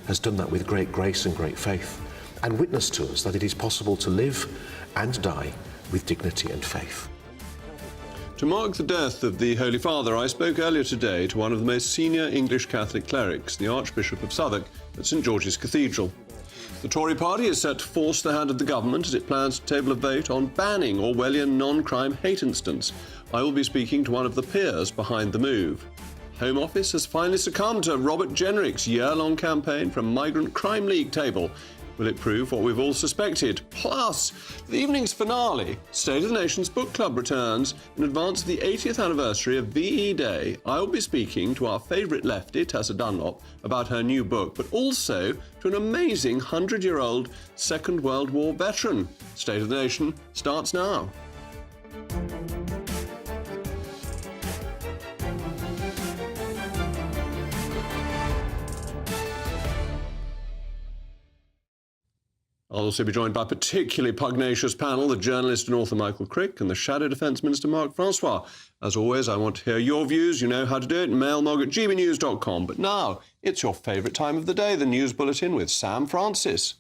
has done that with great grace and great faith, and witnessed to us that it is possible to live and die with dignity and faith. To mark the death of the Holy Father, I spoke earlier today to one of the most senior English Catholic clerics, the Archbishop of Southwark at St George's Cathedral. The Tory party is set to force the hand of the government as it plans to table a vote on banning Orwellian non-crime hate incidents. I will be speaking to one of the peers behind the move. Home Office has finally succumbed to Robert Jenrick's year-long campaign for a Migrant Crime League table. Will it prove what we've all suspected? Plus, the evening's finale, State of the Nation's Book Club returns in advance of the 80th anniversary of VE Day. I will be speaking to our favourite lefty, Tessa Dunlop, about her new book, but also to an amazing 100-year-old Second World War veteran. State of the Nation starts now. I'll also be joined by a particularly pugnacious panel, the journalist and author Michael Crick and the Shadow Defence Minister Mark Francois. As always, I want to hear your views. You know how to do it. mailmog@gbnews.com. But now, it's your favourite time of the day, the News Bulletin with Sam Francis.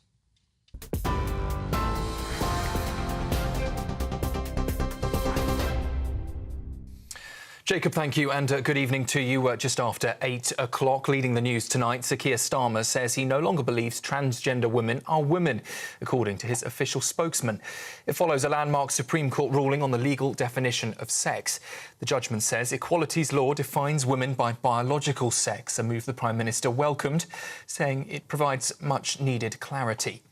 Jacob, thank you, and good evening to you. Just after 8 o'clock, leading the news tonight, Sir Keir Starmer says he no longer believes transgender women are women, according to his official spokesman. It follows a landmark Supreme Court ruling on the legal definition of sex. The judgment says equalities law defines women by biological sex, a move the Prime Minister welcomed, saying it provides much-needed clarity.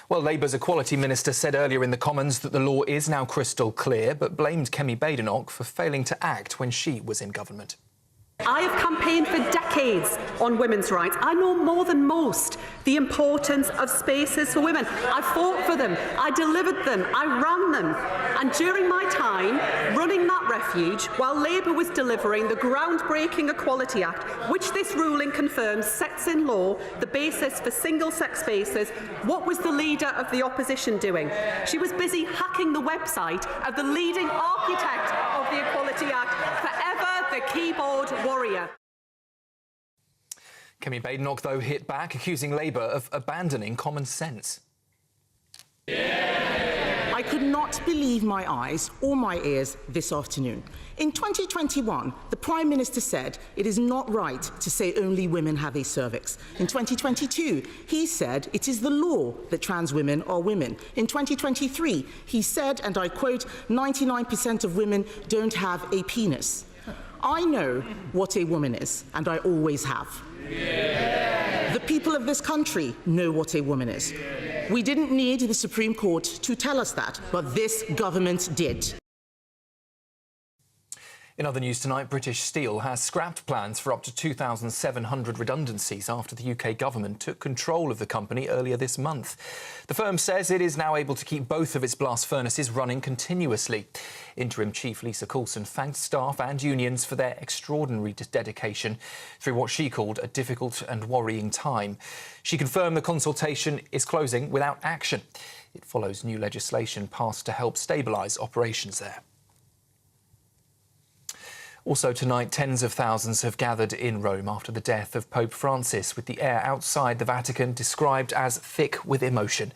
Well, Labour's Equality Minister said earlier in the Commons that the law is now crystal clear, but blamed Kemi Badenoch for failing to act when she was in government. I have campaigned for decades on women's rights. I know more than most the importance of spaces for women. I fought for them, I delivered them, I ran them. And during my time running that refuge, while Labour was delivering the groundbreaking Equality Act, which this ruling confirms sets in law the basis for single-sex spaces, what was the leader of the opposition doing? She was busy hacking the website of the leading architect of the Equality Act, forever the keyboard warrior. Kemi Badenoch, though, hit back, accusing Labour of abandoning common sense. I could not believe my eyes or my ears this afternoon. In 2021, the Prime Minister said it is not right to say only women have a cervix. In 2022, he said it is the law that trans women are women. In 2023, he said, and I quote, 99% of women don't have a penis. I know what a woman is, and I always have. The people of this country know what a woman is. We didn't need the Supreme Court to tell us that, but this government did. In other news tonight, British Steel has scrapped plans for up to 2,700 redundancies after the UK government took control of the company earlier this month. The firm says it is now able to keep both of its blast furnaces running continuously. Interim Chief Lisa Coulson thanked staff and unions for their extraordinary dedication through what she called a difficult and worrying time. She confirmed the consultation is closing without action. It follows new legislation passed to help stabilise operations there. Also tonight, tens of thousands have gathered in Rome after the death of Pope Francis, with the air outside the Vatican described as thick with emotion.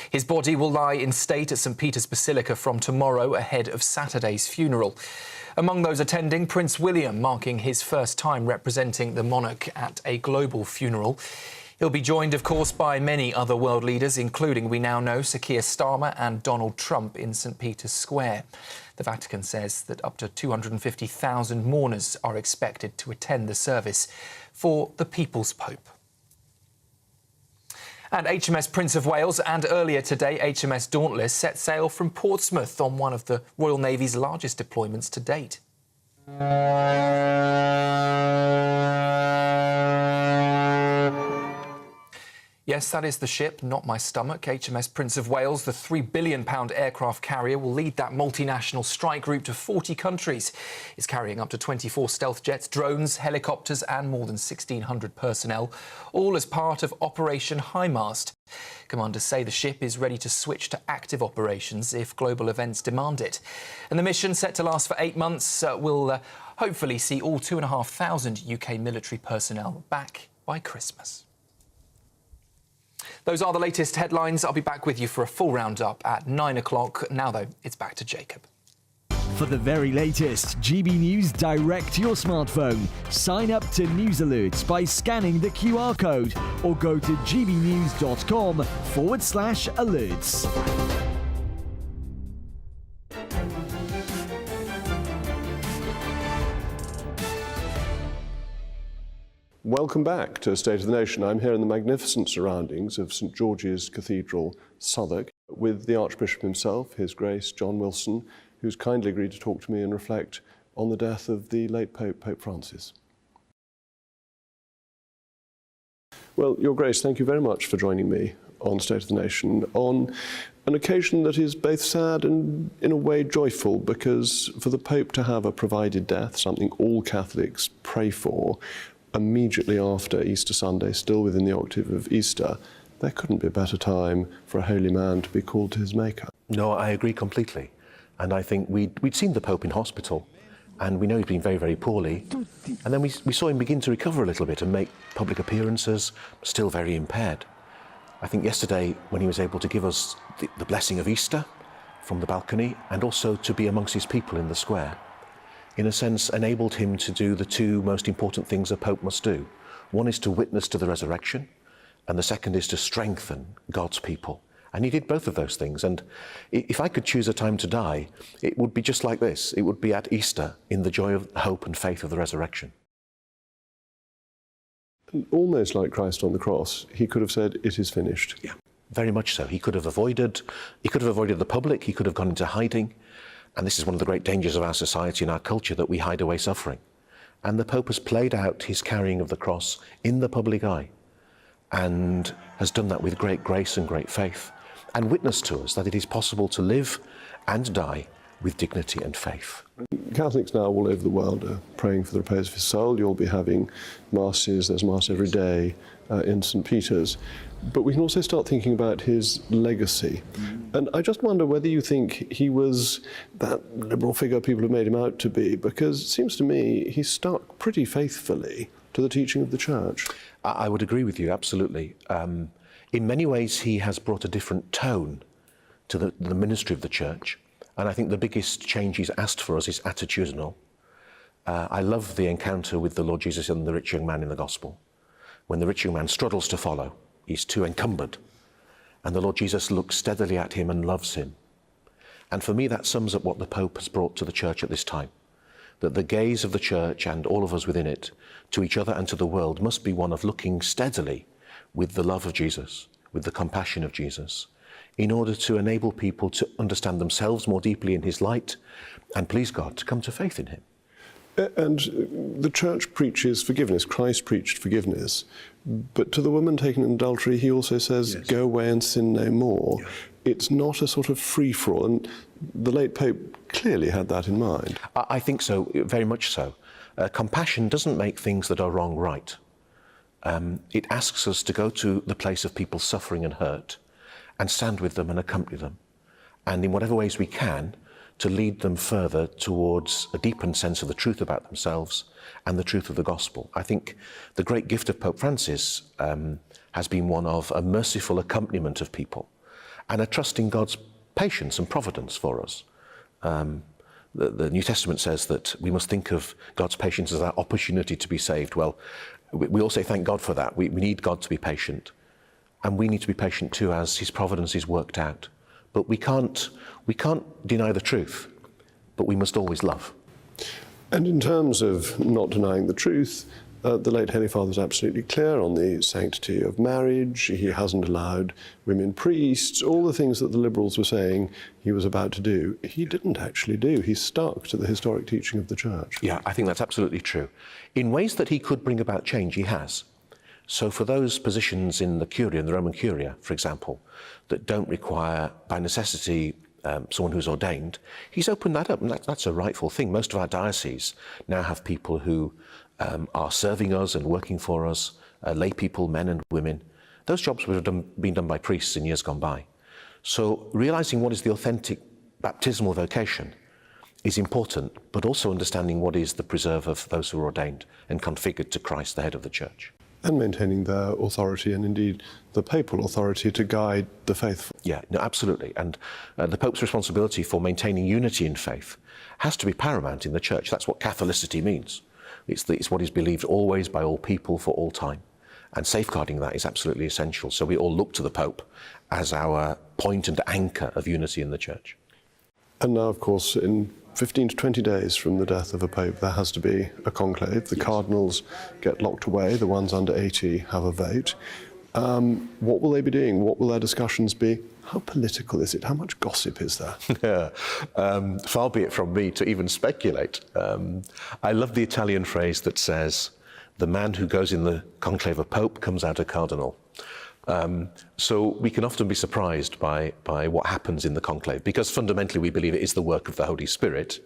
His body will lie in state at St Peter's Basilica from tomorrow ahead of Saturday's funeral. Among those attending, Prince William, marking his first time representing the monarch at a global funeral. He'll be joined, of course, by many other world leaders, including, we now know, Sir Keir Starmer and Donald Trump in St Peter's Square. The Vatican says that up to 250,000 mourners are expected to attend the service for the People's Pope. And HMS Prince of Wales and earlier today HMS Dauntless set sail from Portsmouth on one of the Royal Navy's largest deployments to date. Yes, that is the ship, not my stomach. HMS Prince of Wales, the £3 billion aircraft carrier, will lead that multinational strike group to 40 countries. It's carrying up to 24 stealth jets, drones, helicopters and more than 1,600 personnel, all as part of Operation High Mast. Commanders say the ship is ready to switch to active operations if global events demand it. And the mission, set to last for 8 months, will hopefully see all 2,500 UK military personnel back by Christmas. Those are the latest headlines. I'll be back with you for a full roundup at 9 o'clock. Now, though, it's back to Jacob. For the very latest GB News direct to your smartphone, sign up to News Alerts by scanning the QR code or go to gbnews.com/alerts. Welcome back to State of the Nation. I'm here in the magnificent surroundings of St George's Cathedral, Southwark, with the Archbishop himself, His Grace John Wilson, who's kindly agreed to talk to me and reflect on the death of the late Pope, Pope Francis. Well, Your Grace, thank you very much for joining me on State of the Nation on an occasion that is both sad and in a way joyful, because for the Pope to have a provided death, something all Catholics pray for, immediately after Easter Sunday, still within the octave of Easter, there couldn't be a better time for a holy man to be called to his Maker. No, I agree completely. And I think we'd seen the Pope in hospital, and we know he's been very, very poorly. And then we saw him begin to recover a little bit and make public appearances, still very impaired. I think yesterday, when he was able to give us the blessing of Easter from the balcony, and also to be amongst his people in the square, in a sense enabled him to do the two most important things a Pope must do. One is to witness to the resurrection, and the second is to strengthen God's people. And he did both of those things. And if I could choose a time to die, it would be just like this. It would be at Easter, in the joy of hope and faith of the resurrection. Almost like Christ on the cross, he could have said, "It is finished." Yeah, very much so. He could have avoided the public, he could have gone into hiding. And this is one of the great dangers of our society and our culture, that we hide away suffering. And the Pope has played out his carrying of the cross in the public eye, and has done that with great grace and great faith, and witnessed to us that it is possible to live and die with dignity and faith. Catholics now all over the world are praying for the repose of his soul. You'll be having masses, there's mass every day in St Peter's. But we can also start thinking about his legacy. And I just wonder whether you think he was that liberal figure people have made him out to be, because it seems to me he stuck pretty faithfully to the teaching of the Church. I would agree with you, absolutely. In many ways, he has brought a different tone to the ministry of the Church. And I think the biggest change he's asked for us is attitudinal. I love the encounter with the Lord Jesus and the rich young man in the Gospel. When the rich young man struggles to follow, he's too encumbered. And the Lord Jesus looks steadily at him and loves him. And for me, that sums up what the Pope has brought to the Church at this time. That the gaze of the Church, and all of us within it, to each other and to the world, must be one of looking steadily with the love of Jesus, with the compassion of Jesus, in order to enable people to understand themselves more deeply in his light, and please God, to come to faith in him. And the Church preaches forgiveness. Christ preached forgiveness. But to the woman taken in adultery, he also says, yes, go away and sin no more. Yeah. It's not a sort of free-for-all. And the late Pope clearly had that in mind. I think so, very much so. Compassion doesn't make things that are wrong right. It asks us to go to the place of people suffering and hurt, and stand with them and accompany them. And in whatever ways we can, to lead them further towards a deepened sense of the truth about themselves and the truth of the gospel. I think the great gift of Pope Francis has been one of a merciful accompaniment of people and a trust in God's patience and providence for us. The New Testament says that we must think of God's patience as our opportunity to be saved. Well, we all say thank God for that. We need God to be patient. And we need to be patient too, as his providence is worked out. But we can't deny the truth, but we must always love. And in terms of not denying the truth, the late Holy Father is absolutely clear on the sanctity of marriage. He hasn't allowed women priests, all the things that the liberals were saying he was about to do. He didn't actually do. He stuck to the historic teaching of the Church. Yeah, I think that's absolutely true. In ways that he could bring about change, he has. So for those positions in the Curia, in the Roman Curia, for example, that don't require, by necessity, someone who's ordained, he's opened that up, and that's a rightful thing. Most of our dioceses now have people who are serving us and working for us, lay people, men and women. Those jobs would have been done by priests in years gone by. So realising what is the authentic baptismal vocation is important, but also understanding what is the preserve of those who are ordained and configured to Christ, the head of the Church. And maintaining their authority and indeed the papal authority to guide the faithful. Yeah, no, absolutely. And the Pope's responsibility for maintaining unity in faith has to be paramount in the Church. That's what Catholicity means. It's what is believed always by all people for all time. And safeguarding that is absolutely essential. So we all look to the Pope as our point and anchor of unity in the Church. And now, of course, in 15 to 20 days from the death of a pope, there has to be a conclave. The cardinals get locked away. The ones under 80 have a vote. What will they be doing? What will their discussions be? How political is it? How much gossip is there? Far be it from me to even speculate. I love the Italian phrase that says, the man who goes in the conclave of pope comes out a cardinal. So we can often be surprised by what happens in the conclave, because fundamentally we believe it is the work of the Holy Spirit.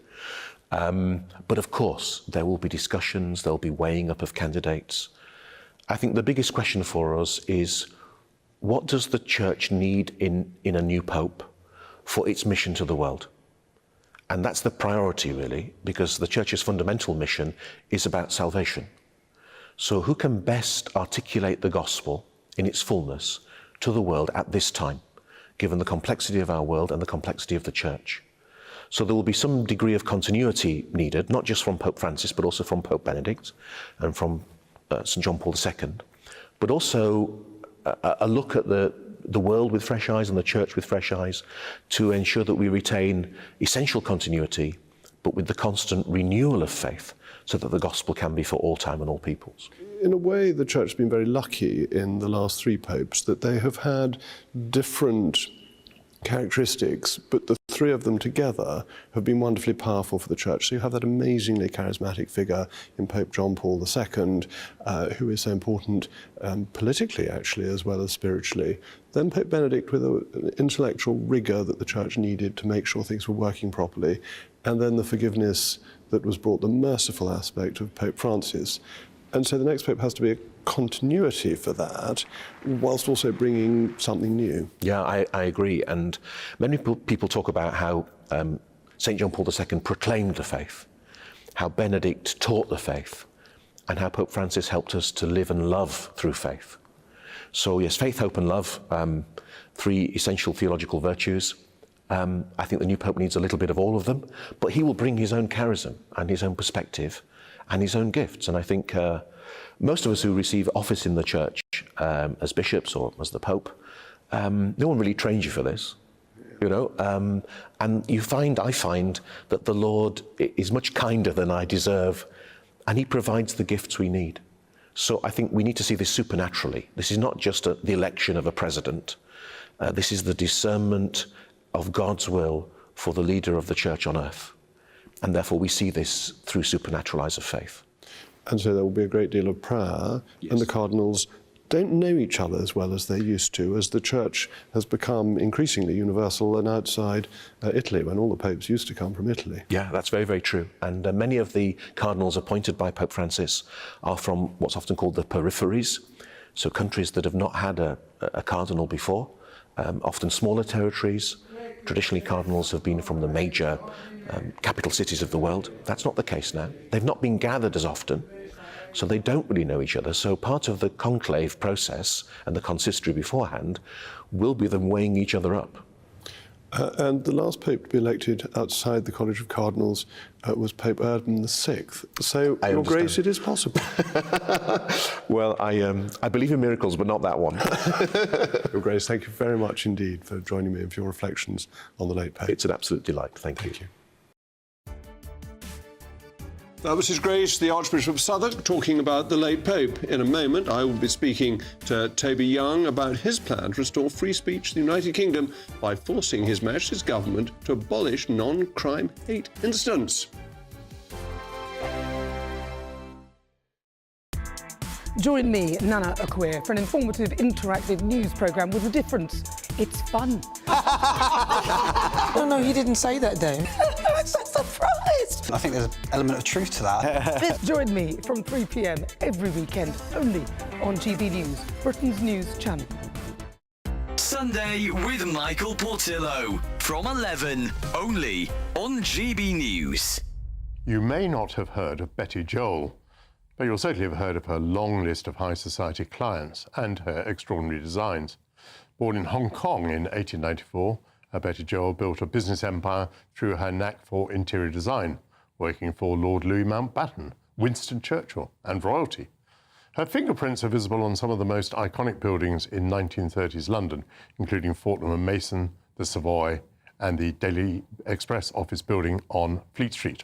But of course, there will be discussions, there will be weighing up of candidates. I think the biggest question for us is, what does the Church need in a new pope for its mission to the world? And that's the priority, really, because the Church's fundamental mission is about salvation. So who can best articulate the gospel in its fullness to the world at this time, given the complexity of our world and the complexity of the Church? So there will be some degree of continuity needed, not just from Pope Francis, but also from Pope Benedict and from St. John Paul II, but also a look at the world with fresh eyes and the Church with fresh eyes to ensure that we retain essential continuity, but with the constant renewal of faith, so that the gospel can be for all time and all peoples. In a way, the Church has been very lucky in the last three popes that they have had different characteristics, but the three of them together have been wonderfully powerful for the Church. So you have that amazingly charismatic figure in Pope John Paul II, who is so important politically, actually, as well as spiritually. Then Pope Benedict with an intellectual rigour that the Church needed to make sure things were working properly. And then the forgiveness that was brought, the merciful aspect of Pope Francis. And so the next Pope has to be a continuity for that, whilst also bringing something new. Yeah, I agree. And many people talk about how St. John Paul II proclaimed the faith, how Benedict taught the faith, and how Pope Francis helped us to live and love through faith. So yes, faith, hope and love, three essential theological virtues. I think the new Pope needs a little bit of all of them, but he will bring his own charism and his own perspective and his own gifts. And I think most of us who receive office in the Church as bishops or as the Pope, no one really trains you for this, you know. And I find that the Lord is much kinder than I deserve, and he provides the gifts we need. So I think we need to see this supernaturally. This is not just the election of a president. This is the discernment of God's will for the leader of the Church on earth. And therefore we see this through supernatural eyes of faith. And so there will be a great deal of prayer, yes. And the cardinals don't know each other as well as they used to, as the Church has become increasingly universal and outside Italy, when all the popes used to come from Italy. Yeah, that's very, very true. And many of the cardinals appointed by Pope Francis are from what's often called the peripheries, so countries that have not had a cardinal before, often smaller territories. Traditionally, cardinals have been from the major capital cities of the world. That's not the case now. They've not been gathered as often, so they don't really know each other. So part of the conclave process and the consistory beforehand will be them weighing each other up. And the last pope to be elected outside the College of Cardinals was Pope Urban VI. So, Your Grace, it is possible. Well, I believe in miracles, but not that one. Your Grace, thank you very much indeed for joining me and for your reflections on the late Pope. It's an absolute delight. Thank you. That was His Grace, the Archbishop of Southwark, talking about the late Pope. In a moment, I will be speaking to Toby Young about his plan to restore free speech in the United Kingdom by forcing His Majesty's government to abolish non-crime hate incidents. Join me, Nana Akwe, for an informative, interactive news programme with a difference. It's fun. No, he didn't say that, Dave. I'm so surprised. I think there's an element of truth to that. Join me from 3 p.m. every weekend, only on GBNews, Britain's news channel. Sunday with Michael Portillo from 11, only on GB News. You may not have heard of Betty Joel. But you'll certainly have heard of her long list of high society clients and her extraordinary designs. Born in Hong Kong in 1894, Betty Joel built a business empire through her knack for interior design, working for Lord Louis Mountbatten, Winston Churchill and royalty. Her fingerprints are visible on some of the most iconic buildings in 1930s London, including Fortnum and Mason, the Savoy and the Daily Express office building on Fleet Street.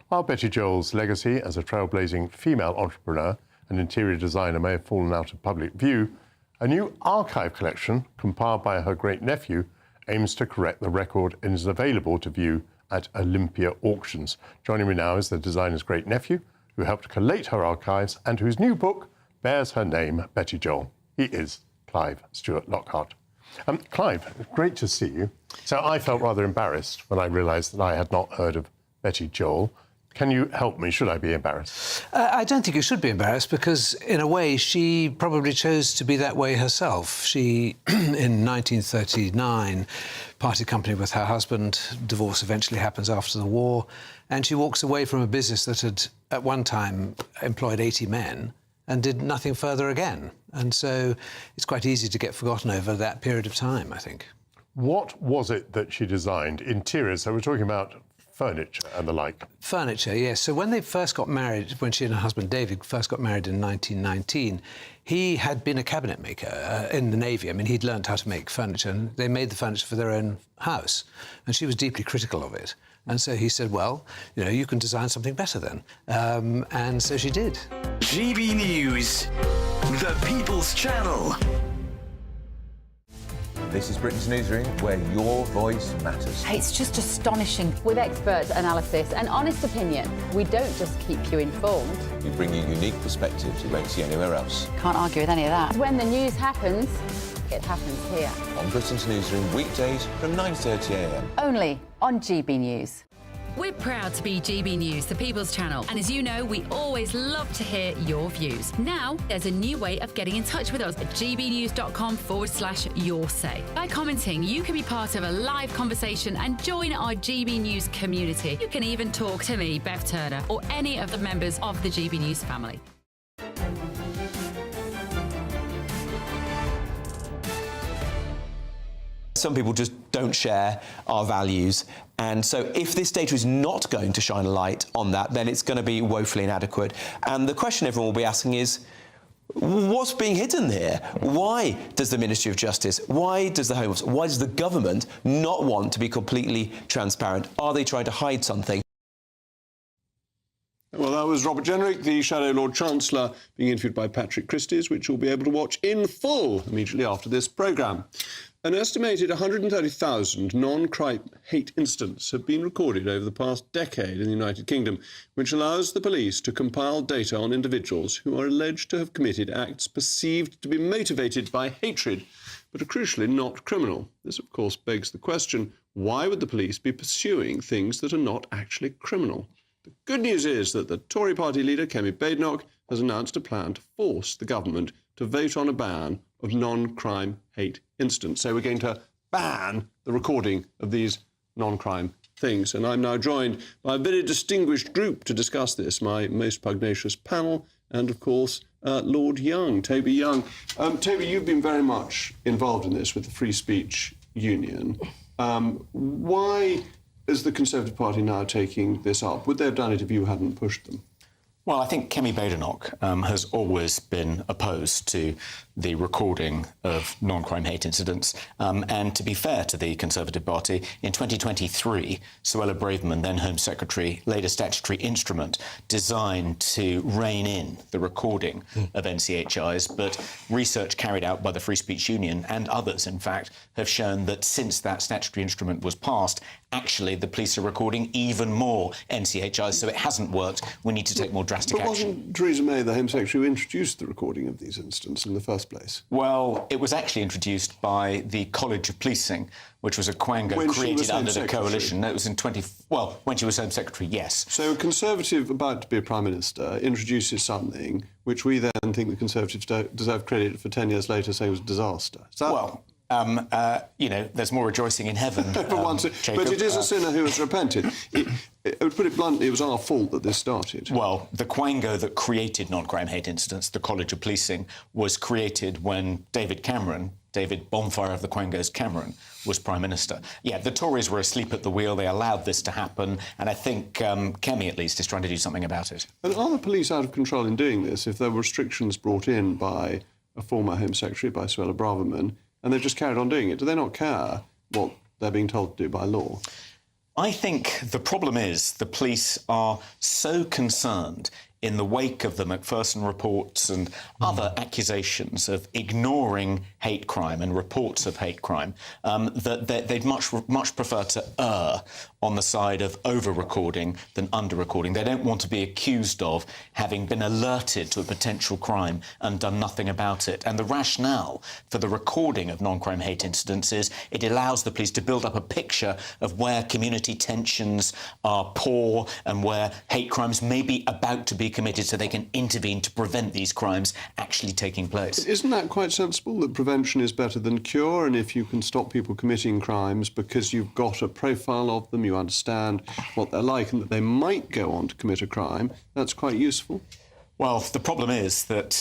While Betty Joel's legacy as a trailblazing female entrepreneur and interior designer may have fallen out of public view, a new archive collection compiled by her great-nephew aims to correct the record and is available to view at Olympia Auctions. Joining me now is the designer's great-nephew, who helped collate her archives and whose new book bears her name, Betty Joel. He is Clive Stewart Lockhart. Clive, great to see you. So I felt rather embarrassed when I realised that I had not heard of Betty Joel. Can you help me? Should I be embarrassed? I don't think you should be embarrassed because, in a way, she probably chose to be that way herself. She, in 1939, parted company with her husband. Divorce eventually happens after the war. And she walks away from a business that had, at one time, employed 80 men and did nothing further again. And so it's quite easy to get forgotten over that period of time, I think. What was it that she designed? Interiors, so we're talking about furniture and the like. Furniture, yes. So when they first got married, when she and her husband David first got married in 1919, he had been a cabinet maker in the Navy. I mean, he'd learned how to make furniture, and they made the furniture for their own house. And she was deeply critical of it. And so he said, well, you know, you can design something better then. And so she did. GB News, the People's Channel. This is Britain's Newsroom, where your voice matters. It's just astonishing. With expert analysis and honest opinion, we don't just keep you informed. We bring you unique perspectives you won't see anywhere else. Can't argue with any of that. When the news happens, it happens here. On Britain's Newsroom, weekdays from 9:30 a.m. Only on GB News. We're proud to be GB News, the People's Channel. And as you know, we always love to hear your views. Now, there's a new way of getting in touch with us at gbnews.com/your say. By commenting, you can be part of a live conversation and join our GB News community. You can even talk to me, Bev Turner, or any of the members of the GB News family. Some people just don't share our values. And so if this data is not going to shine a light on that, then it's going to be woefully inadequate. And the question everyone will be asking is, what's being hidden here? Why does the Ministry of Justice, why does the Home Office, why does the government not want to be completely transparent? Are they trying to hide something? Well, that was Robert Jenrick, the Shadow Lord Chancellor, being interviewed by Patrick Christys, which you'll be able to watch in full immediately after this programme. An estimated 130,000 non-crime hate incidents have been recorded over the past decade in the United Kingdom, which allows the police to compile data on individuals who are alleged to have committed acts perceived to be motivated by hatred, but are crucially not criminal. This, of course, begs the question, why would the police be pursuing things that are not actually criminal? The good news is that the Tory party leader, Kemi Badenoch, has announced a plan to force the government to vote on a ban of non-crime hate incidents. So we're going to ban the recording of these non-crime things. And I'm now joined by a very distinguished group to discuss this, my most pugnacious panel, and of course, Lord Young, Toby Young. Toby, you've been very much involved in this with the Free Speech Union. Why is the Conservative Party now taking this up? Would they have done it if you hadn't pushed them? Well, I think Kemi Badenoch has always been opposed to the recording of non-crime hate incidents. And to be fair to the Conservative Party, in 2023, Suella Braverman, then Home Secretary, laid a statutory instrument designed to rein in the recording of NCHIs. But research carried out by the Free Speech Union and others, in fact, have shown that since that statutory instrument was passed, actually the police are recording even more NCHIs, so it hasn't worked. We need to take more drastic action. But wasn't Theresa May, the Home Secretary, who introduced the recording of these incidents in the first place? Well, it was actually introduced by the College of Policing, which was a quango created under the coalition. It was in when she was Home Secretary, yes. So a Conservative about to be a Prime Minister introduces something which we then think the Conservatives deserve credit for 10 years later saying was a disaster. You know, there's more rejoicing in heaven. But it is a sinner who has repented. I would put it bluntly, it was our fault that this started. Well, the quango that created non-crime hate incidents, the College of Policing, was created when David Bonfire of the Quangos Cameron, was Prime Minister. Yeah, the Tories were asleep at the wheel. They allowed this to happen, and I think Kemi, at least, is trying to do something about it. And are the police out of control in doing this if there were restrictions brought in by a former Home Secretary, by Suella Braverman, and they've just carried on doing it? Do they not care what they're being told to do by law? I think the problem is the police are so concerned in the wake of the Macpherson reports and other accusations of ignoring hate crime and reports of hate crime, that they'd much prefer to err on the side of over-recording than under-recording. They don't want to be accused of having been alerted to a potential crime and done nothing about it. And the rationale for the recording of non-crime hate incidents is it allows the police to build up a picture of where community tensions are poor and where hate crimes may be about to be committed, so they can intervene to prevent these crimes actually taking place. Isn't that quite sensible, that prevention is better than cure, and if you can stop people committing crimes because you've got a profile of them, you understand what they're like and that they might go on to commit a crime, that's quite useful? Well, the problem is that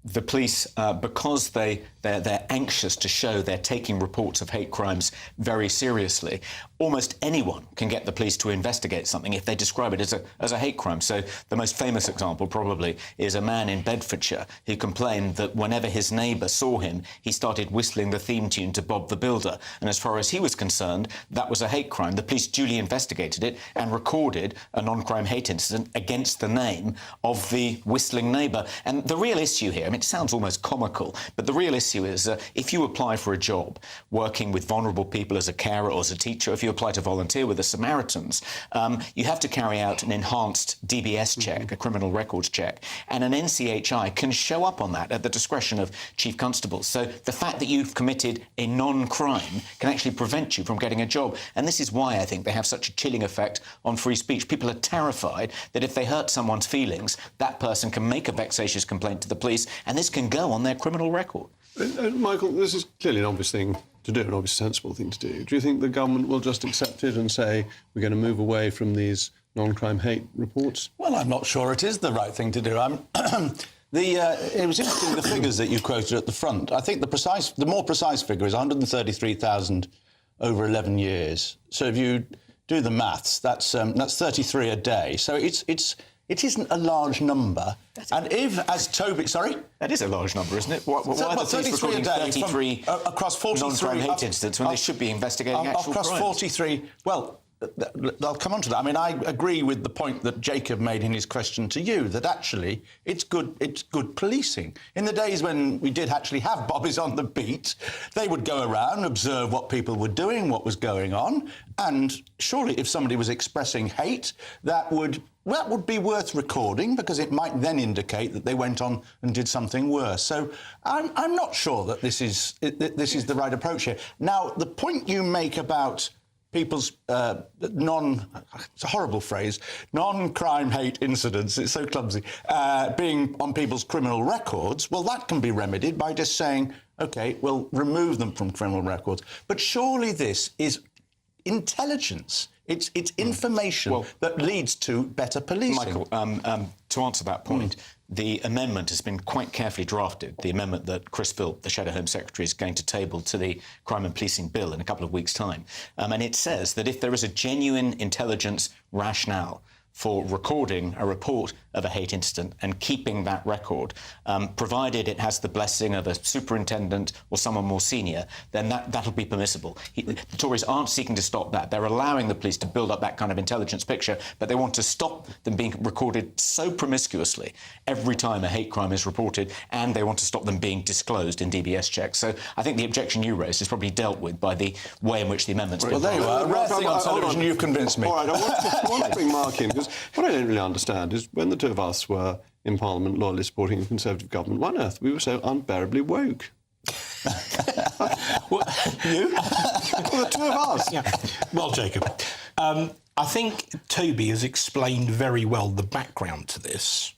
the police, because they're anxious to show they're taking reports of hate crimes very seriously, almost anyone can get the police to investigate something if they describe it as a hate crime. So the most famous example probably is a man in Bedfordshire who complained that whenever his neighbour saw him, he started whistling the theme tune to Bob the Builder. And as far as he was concerned, that was a hate crime. The police duly investigated it and recorded a non-crime hate incident against the name of the whistling neighbour. And the real issue here, I mean, it sounds almost comical, but the real issue is if you apply for a job working with vulnerable people as a carer or as a teacher, if you apply to volunteer with the Samaritans, you have to carry out an enhanced DBS check, a criminal records check, and an NCHI can show up on that at the discretion of chief constables. So the fact that you've committed a non-crime can actually prevent you from getting a job. And this is why I think they have such a chilling effect on free speech. People are terrified that if they hurt someone's feelings, that person can make a vexatious complaint to the police, and this can go on their criminal record. Michael, this is clearly an obvious thing to do, an obvious sensible thing to do. Do you think the government will just accept it and say we're going to move away from these non-crime hate reports? Well, I'm not sure it is the right thing to do. It was interesting, the figures that you quoted at the front. I think the more precise figure is 133,000 over 11 years. So if you do the maths, that's 33 a day. So it isn't a large number. And if, as Toby... Sorry? That is a large number, isn't it? Why are the police recording 33 across 43 non-crime hate incidents when they should be investigating actual crimes? Across 43... Well, I'll come on to that. I mean, I agree with the point that Jacob made in his question to you, that actually it's good policing. In the days when we did actually have bobbies on the beat, they would go around, observe what people were doing, what was going on, and surely if somebody was expressing hate, that would be worth recording, because it might then indicate that they went on and did something worse. So I'm not sure that this is the right approach here. Now, the point you make about people's it's a horrible phrase, non-crime hate incidents, it's so clumsy, being on people's criminal records, well, that can be remedied by just saying, OK, we'll remove them from criminal records. But surely this is intelligence. It's information that leads to better policing. Michael, to answer that point, the amendment has been quite carefully drafted, the amendment that Chris Philp, the Shadow Home Secretary, is going to table to the Crime and Policing Bill in a couple of weeks' time. And it says that if there is a genuine intelligence rationale for recording a report of a hate incident and keeping that record, provided it has the blessing of a superintendent or someone more senior, then that'll be permissible. The Tories aren't seeking to stop that. They're allowing the police to build up that kind of intelligence picture, but they want to stop them being recorded so promiscuously every time a hate crime is reported, and they want to stop them being disclosed in DBS checks. So I think the objection you raised is probably dealt with by the way in which the amendment's been. Well, there you are. A rare thing on television, you've convinced me. All right, I want to bring Mark in, because what I don't really understand is when the two of us were in Parliament loyally supporting a Conservative government, why on earth we were so unbearably woke? You? Well, the two of us. Yeah. Well, Jacob, I think Toby has explained very well the background to this.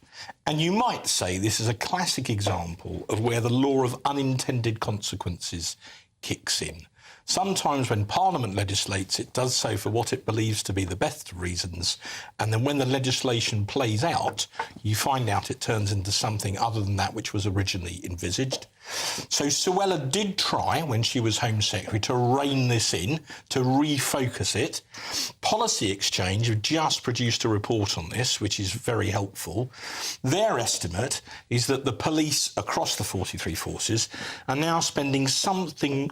And you might say this is a classic example of where the law of unintended consequences kicks in. Sometimes when Parliament legislates, it does so for what it believes to be the best reasons, and then when the legislation plays out, you find out it turns into something other than that which was originally envisaged. So Suella did try, when she was Home Secretary, to rein this in, to refocus it. Policy Exchange have just produced a report on this, which is very helpful. Their estimate is that the police across the 43 forces are now spending something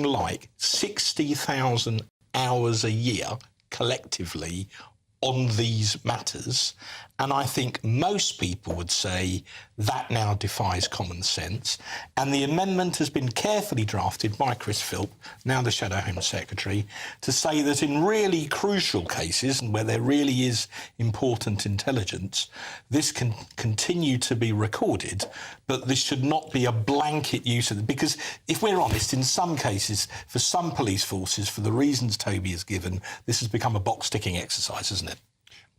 like 60,000 hours a year collectively on these matters, and I think most people would say that now defies common sense. And the amendment has been carefully drafted by Chris Philp, now the Shadow Home Secretary, to say that in really crucial cases and where there really is important intelligence, this can continue to be recorded, but this should not be a blanket use of it. Because if we're honest, in some cases, for some police forces, for the reasons Toby has given, this has become a box-ticking exercise, isn't it?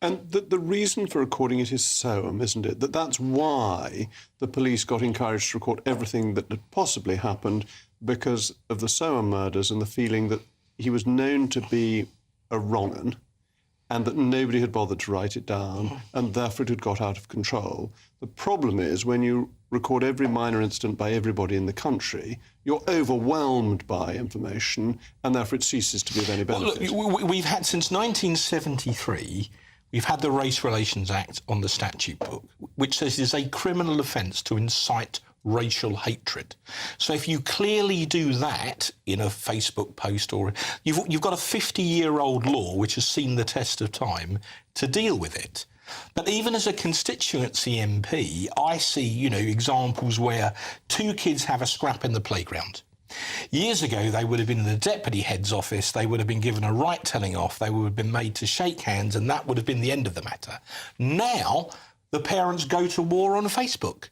And the reason for recording it is Soham, isn't it? That's why the police got encouraged to record everything that had possibly happened, because of the Soham murders and the feeling that he was known to be a wrong-un and that nobody had bothered to write it down, and therefore it had got out of control. The problem is, when you record every minor incident by everybody in the country, you're overwhelmed by information, and therefore it ceases to be of any benefit. Well, look, we've had, since 1973... we've had the Race Relations Act on the statute book, which says it's a criminal offence to incite racial hatred. So if you clearly do that in a Facebook post, or you've got a 50-year-old law which has seen the test of time to deal with it. But even as a constituency MP, I see, examples where two kids have a scrap in the playground. Years ago, they would have been in the deputy head's office, they would have been given a right telling off, they would have been made to shake hands, and that would have been the end of the matter. Now, the parents go to war on Facebook.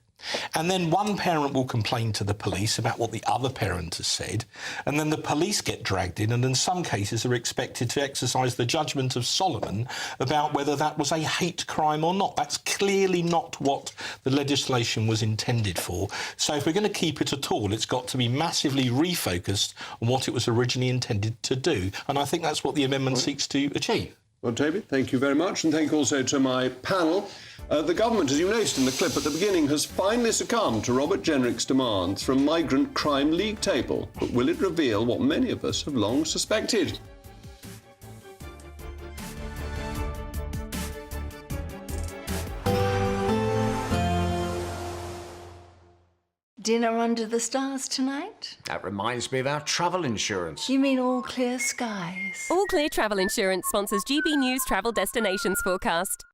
And then one parent will complain to the police about what the other parent has said, and then the police get dragged in and in some cases are expected to exercise the judgment of Solomon about whether that was a hate crime or not. That's clearly not what the legislation was intended for. So if we're going to keep it at all, it's got to be massively refocused on what it was originally intended to do. And I think that's what the amendment seeks to achieve. Well, Toby, thank you very much, and thank you also to my panel. The government, as you noticed in the clip at the beginning, has finally succumbed to Robert Jenrick's demands for a migrant crime league table. But will it reveal what many of us have long suspected? Dinner under the stars tonight? That reminds me of our travel insurance. You mean all clear skies? All Clear Travel Insurance sponsors GB News Travel Destinations Forecast.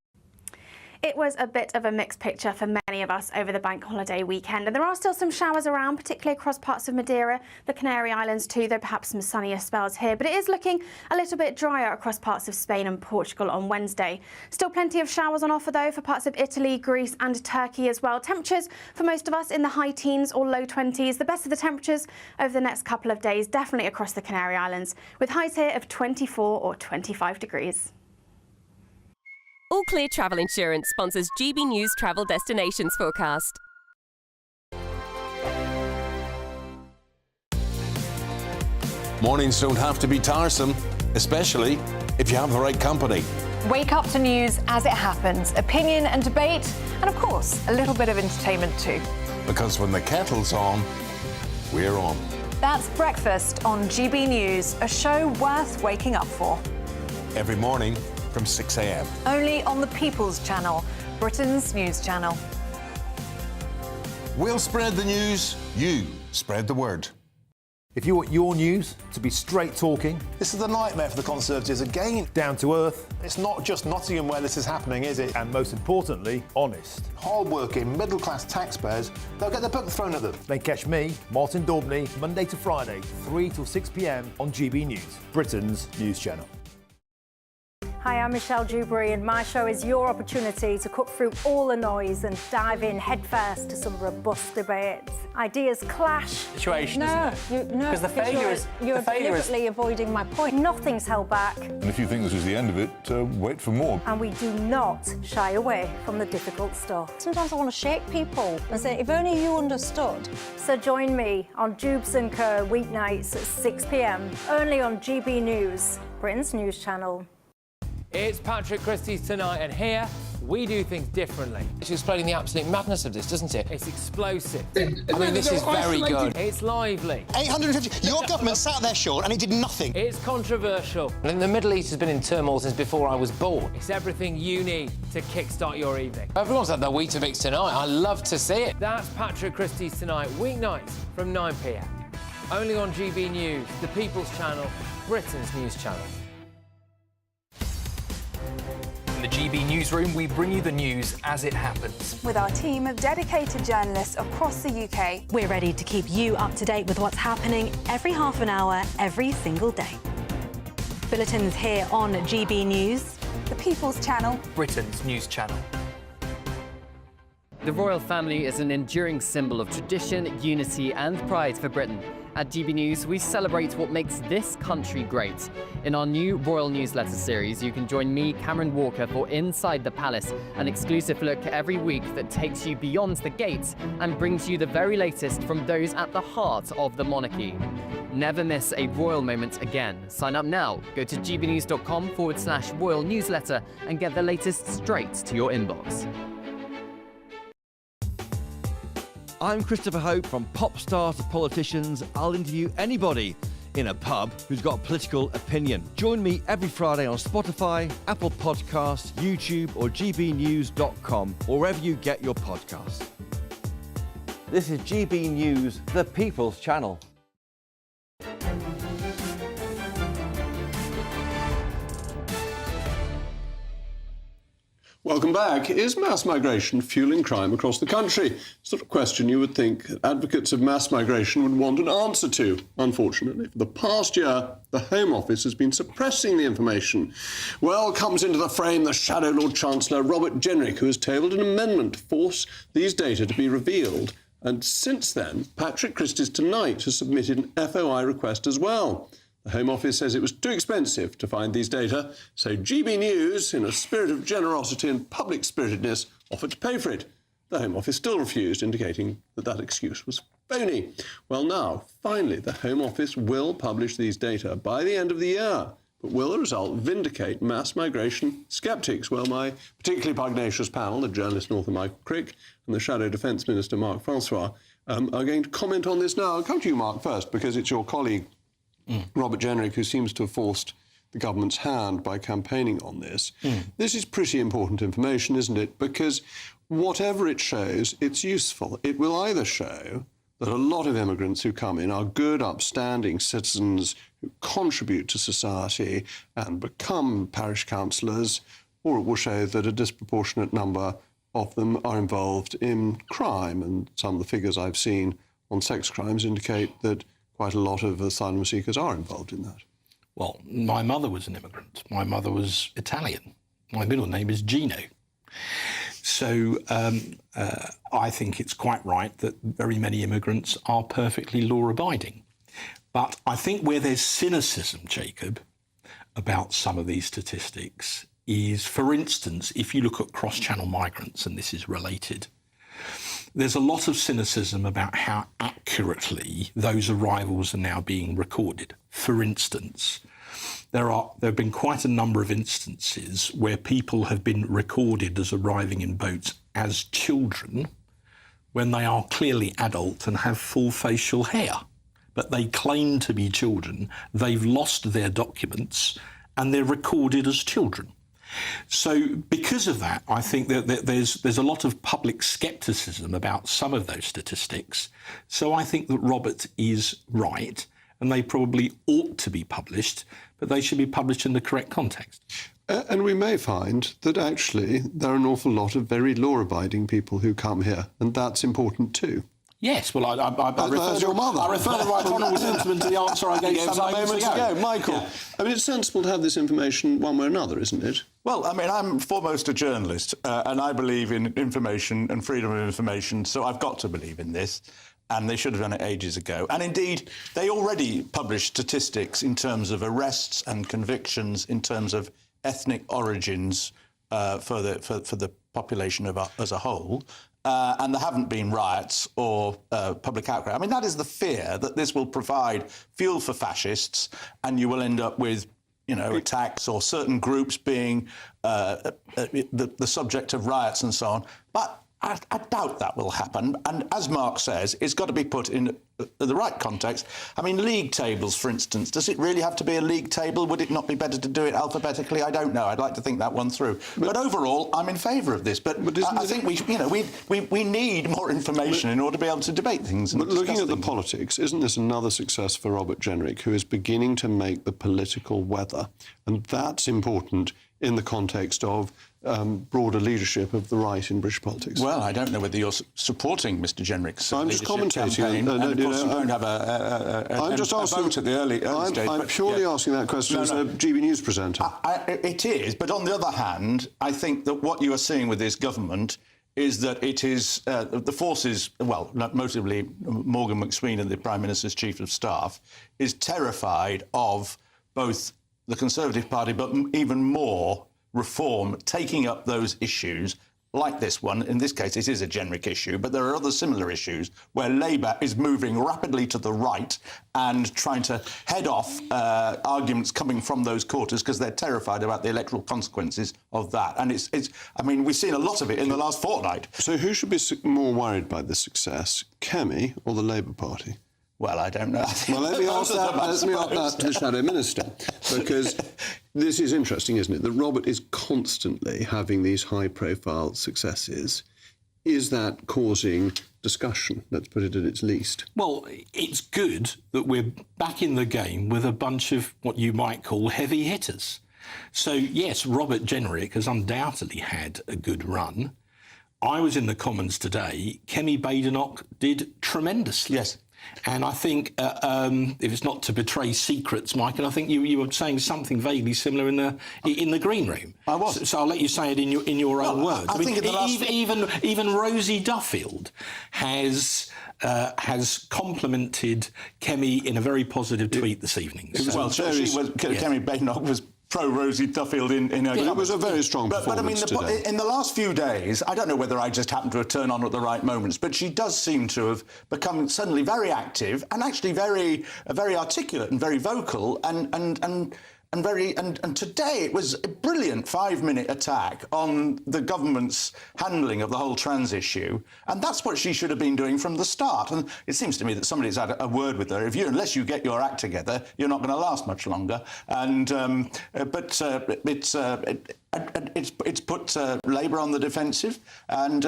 It was a bit of a mixed picture for many of us over the bank holiday weekend, and there are still some showers around, particularly across parts of Madeira, the Canary Islands too, though perhaps some sunnier spells here. But it is looking a little bit drier across parts of Spain and Portugal on Wednesday. Still plenty of showers on offer though for parts of Italy, Greece and Turkey as well. Temperatures for most of us in the high teens or low 20s. The best of the temperatures over the next couple of days, definitely across the Canary Islands, with highs here of 24 or 25 degrees. All Clear Travel Insurance sponsors GB News Travel Destinations Forecast. Mornings don't have to be tiresome, especially if you have the right company. Wake up to news as it happens, opinion and debate, and of course, a little bit of entertainment too. Because when the kettle's on, we're on. That's Breakfast on GB News, a show worth waking up for. Every morning from 6 a.m. Only on the People's Channel, Britain's news channel. We'll spread the news, you spread the word. If you want your news to be straight talking... This is a nightmare for the Conservatives again. Down to earth. It's not just Nottingham where this is happening, is it? And most importantly, honest. Hard-working, middle-class taxpayers, they'll get the book thrown at them. Then catch me, Martin Daubney, Monday to Friday, 3 till 6 p.m. on GB News, Britain's news channel. Hi, I'm Michelle Dewberry, and my show is your opportunity to cut through all the noise and dive in headfirst to some robust debates. Ideas clash. Situation, isn't it? No, Because the failure is... You're the failure is... deliberately avoiding my point. Nothing's held back. And if you think this is the end of it, wait for more. And we do not shy away from the difficult stuff. Sometimes I want to shake people and say, if only you understood. So join me on Jubes & Co. weeknights at 6 p.m, only on GB News, Britain's news channel. It's Patrick Christie's Tonight, and here we do things differently. It's explaining the absolute madness of this, doesn't it? It's explosive. I mean, this is very good. It's lively. 850. Your government sat there, Sean, and it did nothing. It's controversial. And the Middle East has been in turmoil since before I was born. It's everything you need to kickstart your evening. Everyone's had their Weetabix tonight. I love to see it. That's Patrick Christie's Tonight, weeknights from 9 p.m. Only on GB News, the People's Channel, Britain's news channel. In the GB Newsroom, we bring you the news as it happens. With our team of dedicated journalists across the UK, we're ready to keep you up to date with what's happening every half an hour, every single day. Bulletins here on GB News, the People's Channel, Britain's news channel. The royal family is an enduring symbol of tradition, unity and pride for Britain. At GB News, we celebrate what makes this country great. In our new Royal Newsletter series, you can join me, Cameron Walker, for Inside the Palace, an exclusive look every week that takes you beyond the gates and brings you the very latest from those at the heart of the monarchy. Never miss a royal moment again. Sign up now. Go to gbnews.com/royal newsletter and get the latest straight to your inbox. I'm Christopher Hope. From pop stars to politicians, I'll interview anybody in a pub who's got a political opinion. Join me every Friday on Spotify, Apple Podcasts, YouTube or gbnews.com, or wherever you get your podcasts. This is GB News, the People's Channel. Welcome back. Is mass migration fueling crime across the country? It's not a question you would think advocates of mass migration would want an answer to. Unfortunately, for the past year, the Home Office has been suppressing the information. Well, comes into the frame the Shadow Lord Chancellor, Robert Jenrick, who has tabled an amendment to force these data to be revealed. And since then, Patrick Christie's Tonight has submitted an FOI request as well. The Home Office says it was too expensive to find these data, so GB News, in a spirit of generosity and public-spiritedness, offered to pay for it. The Home Office still refused, indicating that that excuse was phony. Well, now, finally, the Home Office will publish these data by the end of the year. But will the result vindicate mass migration sceptics? Well, my particularly pugnacious panel, the journalist Northern Michael Crick and the Shadow Defence Minister Mark Francois, are going to comment on this now. I'll come to you, Mark, first, because it's your colleague, Robert Jenrick, who seems to have forced the government's hand by campaigning on this. This is pretty important information, isn't it? Because whatever it shows, it's useful. It will either show that a lot of immigrants who come in are good, upstanding citizens who contribute to society and become parish councillors, or it will show that a disproportionate number of them are involved in crime. And some of the figures I've seen on sex crimes indicate that quite a lot of asylum seekers are involved in that. Well, my mother was an immigrant. My mother was Italian. My middle name is Gino. So I think it's quite right that very many immigrants are perfectly law-abiding. But I think where there's cynicism, Jacob, about some of these statistics is, for instance, if you look at cross-channel migrants, and this is related, there's a lot of cynicism about how accurately those arrivals are now being recorded. For instance, there have been quite a number of instances where people have been recorded as arriving in boats as children when they are clearly adult and have full facial hair. But they claim to be children, they've lost their documents, and they're recorded as children. So because of that, I think that there's a lot of public scepticism about some of those statistics. So I think that Robert is right, and they probably ought to be published, but they should be published in the correct context. And we may find that actually there are an awful lot of very law-abiding people who come here, and that's important too. Yes, well, I refer your mother. I refer the right honourable gentleman to the answer I gave some moments ago. Michael, Yeah. I mean, it's sensible to have this information one way or another, isn't it? Well, I mean, I'm foremost a journalist, and I believe in information and freedom of information, so I've got to believe in this. And they should have done it ages ago. And indeed, they already publish statistics in terms of arrests and convictions, in terms of ethnic origins for the population as a whole. And there haven't been riots or public outcry. I mean, that is the fear, that this will provide fuel for fascists and you will end up with, you know, attacks or certain groups being the subject of riots and so on. But I doubt that will happen. And as Mark says, it's got to be put in the right context. I mean, league tables, for instance, does it really have to be a league table? Would it not be better to do it alphabetically? I don't know. I'd like to think that one through. But overall, I'm in favour of this. But I think we need more information in order to be able to debate things. But looking at the politics, isn't this another success for Robert Jenrick, who is beginning to make the political weather? And that's important in the context of broader leadership of the right in British politics. Well, I don't know whether you're supporting Mr. Jenrick's I'm just commentating. Campaign, you don't have I'm just asking, vote at the early stage. I'm purely asking that question as a GB News presenter. It is, but on the other hand, I think that what you are seeing with this government is that it is the forces, well, notably Morgan McSween, the Prime Minister's Chief of Staff, is terrified of both the Conservative Party, but even more reform, taking up those issues like this one. In this case, it is a Jenrick issue, but there are other similar issues where Labour is moving rapidly to the right and trying to head off arguments coming from those quarters because they're terrified about the electoral consequences of that. And it's I mean, we've seen a lot of it in the last fortnight. So who should be more worried by this success, Kemi or the Labour Party? Well, I don't know. Well, let me ask that to the Shadow Minister, because this is interesting, isn't it, that Robert is constantly having these high-profile successes. Is that causing discussion? Let's put it at its least. Well, it's good that we're back in the game with a bunch of what you might call heavy hitters. So, yes, Robert Jenrick has undoubtedly had a good run. I was in the Commons today. Kemi Badenoch did tremendously. Yes. And I think, if it's not to betray secrets, Mike, and I think you were saying something vaguely similar in the green room. I was. So I'll let you say it in your own words. I think in the last... even Rosie Duffield has complimented Kemi in a very positive tweet this evening. Kemi Badenoch was pro-Rosie Duffield in her... But it was a very strong performance today. In the last few days, I don't know whether I just happened to have turned on at the right moments, but she does seem to have become suddenly very active and actually very articulate and very vocal and today it was a brilliant 5-minute attack on the government's handling of the whole trans issue, and that's what she should have been doing from the start. And it seems to me that somebody's had a word with her. Unless you get your act together, you're not going to last much longer. And it's put Labour on the defensive, and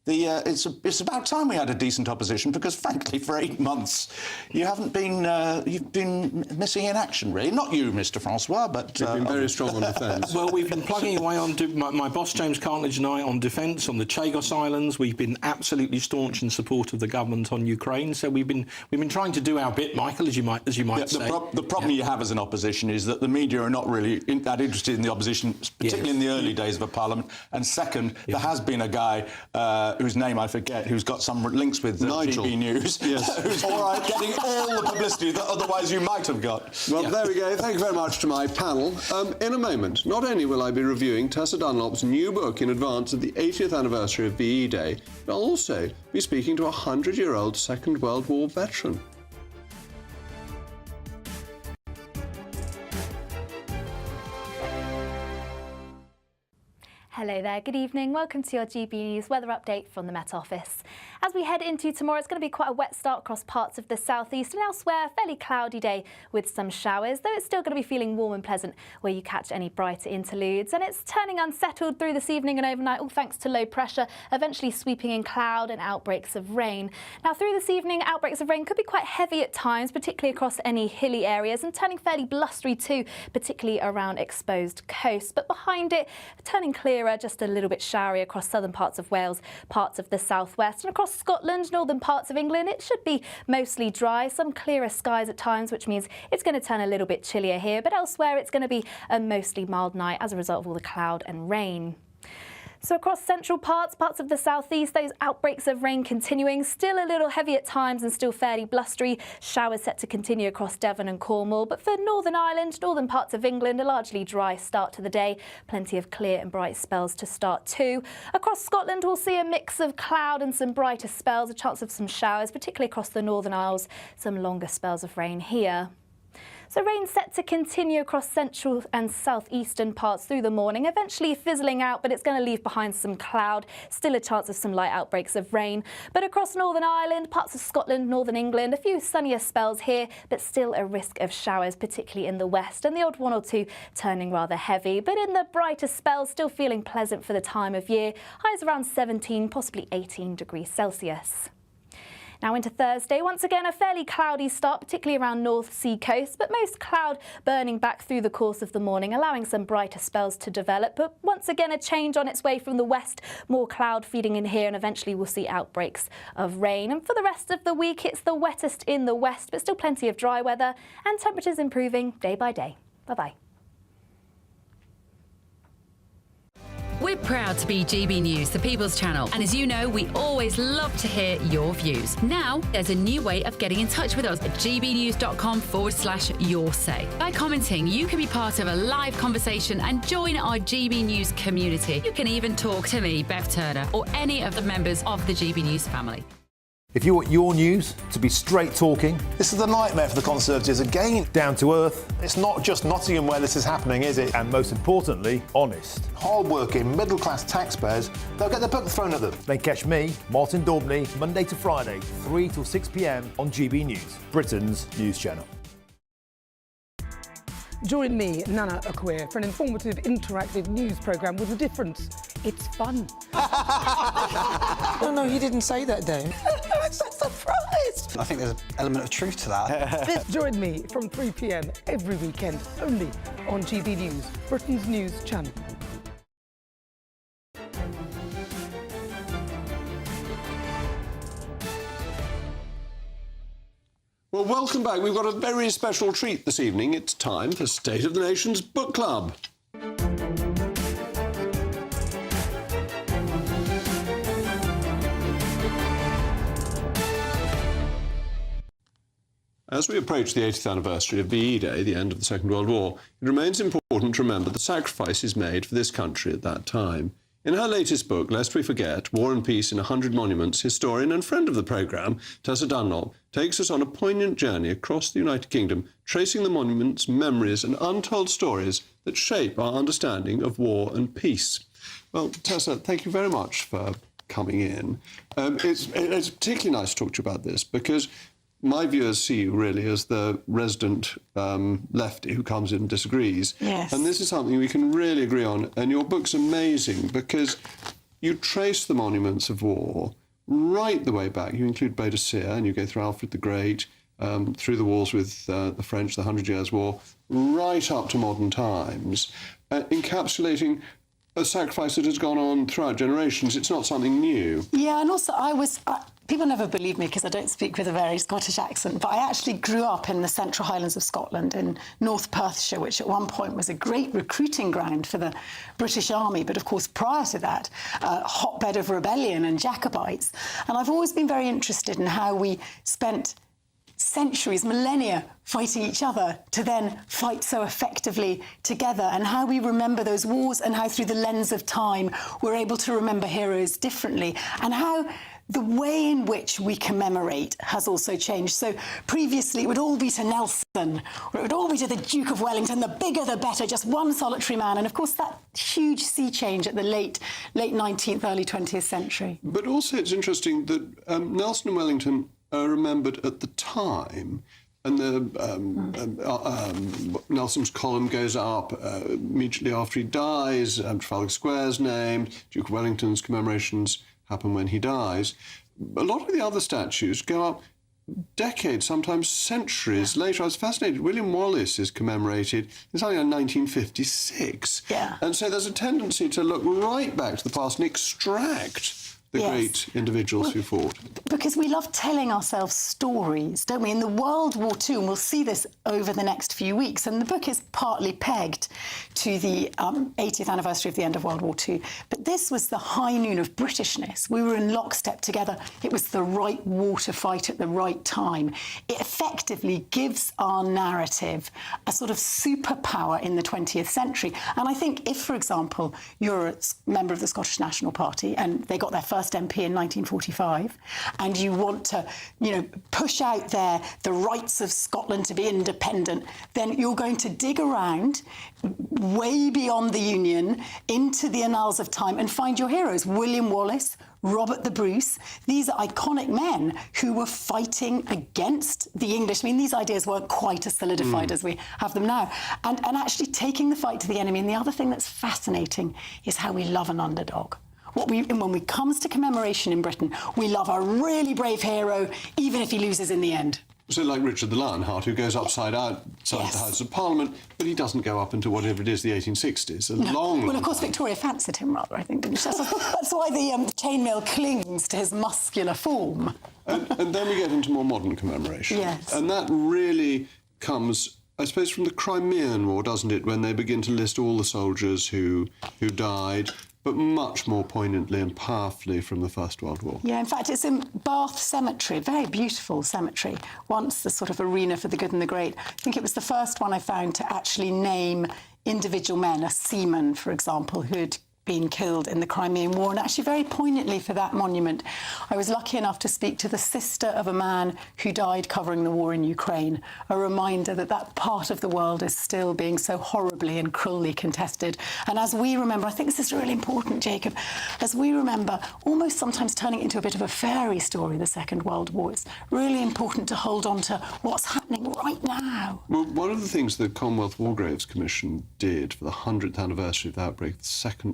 it's about time we had a decent opposition, because frankly, for 8 months, you've been missing in action, really. Not you, Mr. Francois, but you've been very strong on defence. Well, we've been plugging away on my boss James Cartledge and I on defence on the Chagos Islands. We've been absolutely staunch in support of the government on Ukraine. So we've been trying to do our bit, Michael, as you might say. The problem you have as an opposition is that the media are not really that interested in the opposition, particularly in the early days of a parliament. And second, there has been a guy whose name I forget, who's got some links with Nigel. GB News, who's getting all the publicity that otherwise you might have got. Well, there we go. Thank you very much to my panel. In a moment, not only will I be reviewing Tessa Dunlop's new book in advance of the 80th anniversary of VE Day, but I'll also be speaking to a 100-year-old Second World War veteran. Hello there, good evening. Welcome to your GB News weather update from the Met Office. As we head into tomorrow, it's going to be quite a wet start across parts of the southeast and elsewhere. Fairly cloudy day with some showers, though it's still going to be feeling warm and pleasant where you catch any brighter interludes. And it's turning unsettled through this evening and overnight, all thanks to low pressure, eventually sweeping in cloud and outbreaks of rain. Now, through this evening, outbreaks of rain could be quite heavy at times, particularly across any hilly areas, and turning fairly blustery too, particularly around exposed coasts. But behind it, turning clearer, just a little bit showery across southern parts of Wales, parts of the southwest, and across across Scotland, northern parts of England, it should be mostly dry, some clearer skies at times, which means it's going to turn a little bit chillier here, but elsewhere it's going to be a mostly mild night as a result of all the cloud and rain. So across central parts of the southeast, those outbreaks of rain continuing, still a little heavy at times and still fairly blustery. Showers set to continue across Devon and Cornwall. But for Northern Ireland, northern parts of England, a largely dry start to the day. Plenty of clear and bright spells to start too. Across Scotland, we'll see a mix of cloud and some brighter spells, a chance of some showers, particularly across the Northern Isles. Some longer spells of rain here. So rain set to continue across central and southeastern parts through the morning, eventually fizzling out, but it's going to leave behind some cloud. Still a chance of some light outbreaks of rain. But across Northern Ireland, parts of Scotland, northern England, a few sunnier spells here, but still a risk of showers, particularly in the west, and the odd one or two turning rather heavy. But in the brighter spells, still feeling pleasant for the time of year. Highs around 17, possibly 18 degrees Celsius. Now into Thursday, once again a fairly cloudy start, particularly around North Sea coast, but most cloud burning back through the course of the morning, allowing some brighter spells to develop. But once again a change on its way from the west, more cloud feeding in here, and eventually we'll see outbreaks of rain. And for the rest of the week, it's the wettest in the west, but still plenty of dry weather and temperatures improving day by day. Bye-bye. We're proud to be GB News, the People's Channel, and as you know, we always love to hear your views. Now, there's a new way of getting in touch with us at gbnews.com/yoursay. By commenting, you can be part of a live conversation and join our GB News community. You can even talk to me, Bev Turner, or any of the members of the GB News family. If you want your news to be straight talking... This is a nightmare for the Conservatives again. Down to earth. It's not just Nottingham where this is happening, is it? And most importantly, honest. Hard-working, middle-class taxpayers, they'll get their book thrown at them. Then catch me, Martin Daubney, Monday to Friday, 3 till 6 p.m. on GB News, Britain's news channel. Join me, Nana Akwe, for an informative, interactive news programme with a difference. It's fun. No, he didn't say that, Dave. I'm so surprised. I think there's an element of truth to that. Join me from 3 p.m. every weekend, only on GB News, Britain's news channel. Well, welcome back. We've got a very special treat this evening. It's time for State of the Nation's Book Club. As we approach the 80th anniversary of VE Day, the end of the Second World War, it remains important to remember the sacrifices made for this country at that time. In her latest book, Lest We Forget, War and Peace in 100 Monuments, historian and friend of the programme, Tessa Dunlop, takes us on a poignant journey across the United Kingdom, tracing the monuments, memories and untold stories that shape our understanding of war and peace. Well, Tessa, thank you very much for coming in. It's particularly nice to talk to you about this because my viewers see you really as the resident lefty who comes in and disagrees. Yes. And this is something we can really agree on. And your book's amazing because you trace the monuments of war right the way back. You include Boadicea and you go through Alfred the Great, through the wars with the French, the 100 Years' War, right up to modern times, encapsulating a sacrifice that has gone on throughout generations. It's not something new. Yeah, and also people never believe me because I don't speak with a very Scottish accent, but I actually grew up in the Central Highlands of Scotland in North Perthshire, which at one point was a great recruiting ground for the British Army, but of course prior to that, a hotbed of rebellion and Jacobites. And I've always been very interested in how we spent centuries, millennia, fighting each other to then fight so effectively together, and how we remember those wars and how through the lens of time we're able to remember heroes differently, and how the way in which we commemorate has also changed. So previously it would all be to Nelson, or it would all be to the Duke of Wellington, the bigger the better, just one solitary man. And of course that huge sea change at the late 19th, early 20th century. But also it's interesting that Nelson and Wellington are remembered at the time, and Nelson's column goes up immediately after he dies, Trafalgar Square's named, Duke of Wellington's commemorations happen when he dies. A lot of the other statues go up decades, sometimes centuries later. I was fascinated. William Wallace is commemorated in something like 1956. Yeah. And so there's a tendency to look right back to the past and extract the Yes. great individuals who fought? Because we love telling ourselves stories, don't we? In the World War II, and we'll see this over the next few weeks, and the book is partly pegged to the 80th anniversary of the end of World War II, but this was the high noon of Britishness. We were in lockstep together. It was the right war to fight at the right time. It effectively gives our narrative a sort of superpower in the 20th century. And I think if, for example, you're a member of the Scottish National Party and they got their first MP in 1945, and you want to, push out there the rights of Scotland to be independent, then you're going to dig around way beyond the Union into the annals of time and find your heroes. William Wallace, Robert the Bruce, these are iconic men who were fighting against the English. I mean, these ideas weren't quite as solidified as we have them now. And actually taking the fight to the enemy. And the other thing that's fascinating is how we love an underdog. When it comes to commemoration in Britain, we love a really brave hero, even if he loses in the end. So like Richard the Lionheart, who goes outside the House of Parliament, but he doesn't go up into whatever it is, the 1860s. Well, of course, Victoria fancied him rather, I think, didn't she? That's why the chainmail clings to his muscular form. And then we get into more modern commemoration. Yes. And that really comes, I suppose, from the Crimean War, doesn't it, when they begin to list all the soldiers who died, but much more poignantly and powerfully from the First World War. Yeah, in fact, it's in Bath Cemetery, a very beautiful cemetery, once the sort of arena for the good and the great. I think it was the first one I found to actually name individual men, a seaman, for example, who had been killed in the Crimean War. And actually, very poignantly for that monument, I was lucky enough to speak to the sister of a man who died covering the war in Ukraine, a reminder that that part of the world is still being so horribly and cruelly contested. And as we remember, I think this is really important, Jacob, as we remember, almost sometimes turning it into a bit of a fairy story, the Second World War, it's really important to hold on to what's happening right now. Well, one of the things the Commonwealth War Graves Commission did for the 100th anniversary of the outbreak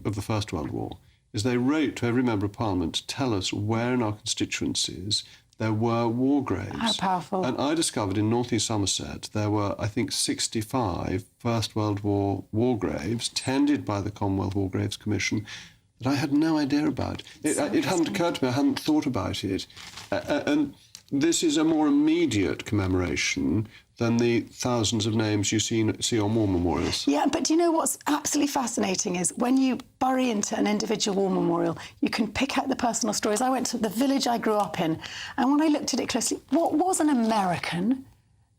of the First World War is they wrote to every member of Parliament to tell us where in our constituencies there were war graves. How powerful. And I discovered in North East Somerset there were, I think, 65 First World War war graves tended by the Commonwealth War Graves Commission that I had no idea about. It hadn't occurred to me, I hadn't thought about it. And this is a more immediate commemoration than the thousands of names you see on war memorials. Yeah, but do you know what's absolutely fascinating is when you bury into an individual war memorial, you can pick out the personal stories. I went to the village I grew up in, and when I looked at it closely, what was an American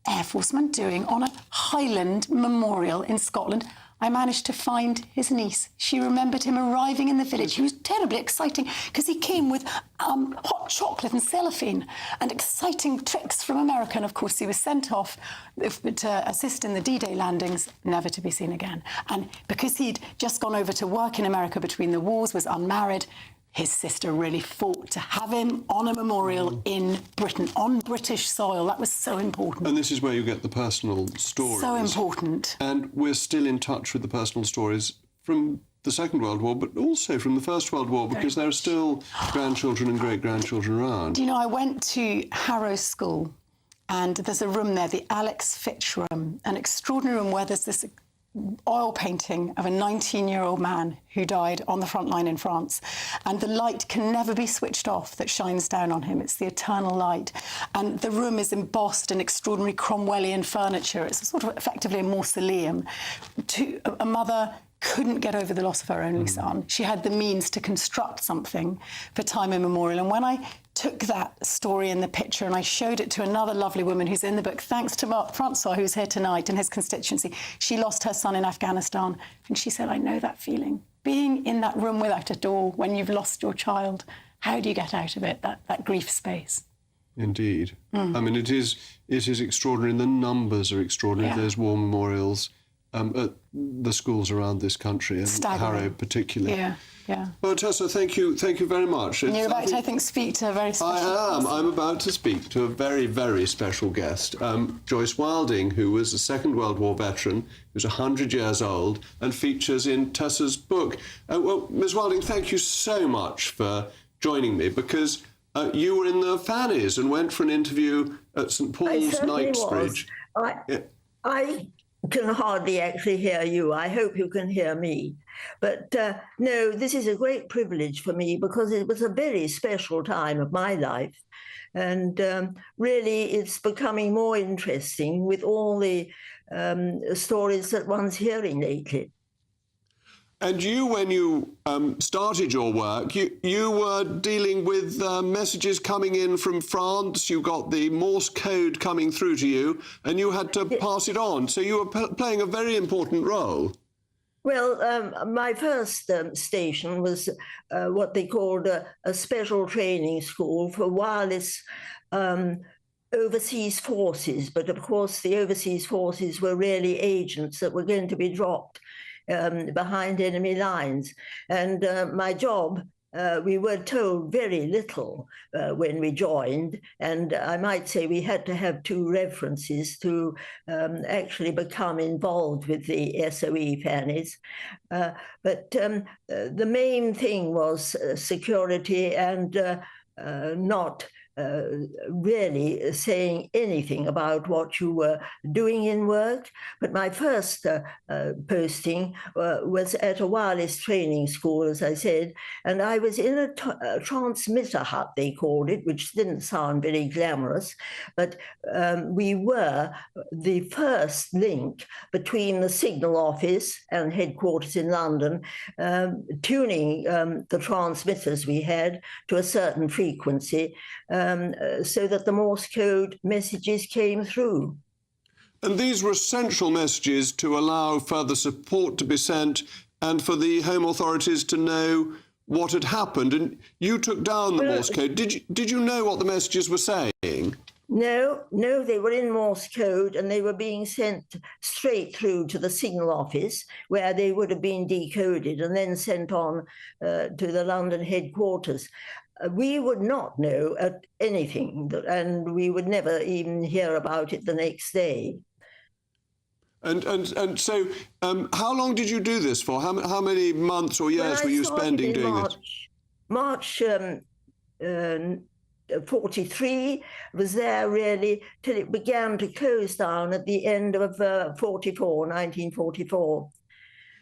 Air Forceman doing on a Highland memorial in Scotland? I managed to find his niece. She remembered him arriving in the village. He was terribly exciting because he came with hot chocolate and cellophane and exciting tricks from America. And of course, he was sent off to assist in the D-Day landings, never to be seen again. And because he'd just gone over to work in America between the wars, was unmarried, his sister really fought to have him on a memorial in Britain, on British soil. That was so important. And this is where you get the personal stories. So important. And we're still in touch with the personal stories from the Second World War, but also from the First World War, because there are still grandchildren and great-grandchildren around. Do you know, I went to Harrow School, and there's a room there, the Alex Fitch room, an extraordinary room where there's this oil painting of a 19-year-old man who died on the front line in France. And the light can never be switched off that shines down on him. It's the eternal light. And the room is embossed in extraordinary Cromwellian furniture. It's sort of effectively a mausoleum. A mother couldn't get over the loss of her only son. She had the means to construct something for time immemorial. And when I took that story in the picture and I showed it to another lovely woman who's in the book, thanks to Mark Francois, who's here tonight, and his constituency. She lost her son in Afghanistan, and she said, I know that feeling. Being in that room without a door when you've lost your child, how do you get out of it, that grief space? Indeed. I mean, it is extraordinary. The numbers are extraordinary. There's war memorials at the schools around this country, and Harrow particularly. Yeah. Well, Tessa, thank you very much. And you're about to, I think, speak to a very special person. I'm about to speak to a very, very special guest, Joyce Wilding, who was a Second World War veteran, who's 100 years old, and features in Tessa's book. Well, Ms. Wilding, thank you so much for joining me, because you were in the Fannies and went for an interview at St Paul's, Knightsbridge. can hardly actually hear you. I hope you can hear me. But no, this is a great privilege for me because it was a very special time of my life. And really, it's becoming more interesting with all the stories that one's hearing lately. And you, when you started your work, you were dealing with messages coming in from France. You got the Morse code coming through to you, and you had to pass it on. So you were playing a very important role. Well, my first station was what they called a special training school for wireless overseas forces. But of course, the overseas forces were really agents that were going to be dropped behind enemy lines. And my job, we were told very little when we joined, and I might say we had to have 2 references to actually become involved with the SOE fannies. But the main thing was security and not really saying anything about what you were doing in work. But my first posting was at a wireless training school, as I said, and I was in a transmitter hut, they called it, which didn't sound very glamorous, but we were the first link between the signal office and headquarters in London, tuning the transmitters we had to a certain frequency, so that the Morse code messages came through. And these were essential messages to allow further support to be sent and for the Home authorities to know what had happened. And you took down the Morse code. Did you know what the messages were saying? No, they were in Morse code and they were being sent straight through to the signal office where they would have been decoded and then sent on to the London headquarters. We would not know anything, and we would never even hear about it the next day. And so, how long did you do this for? How many months or years were you spending doing it? March 43, was there really till it began to close down at the end of 1944.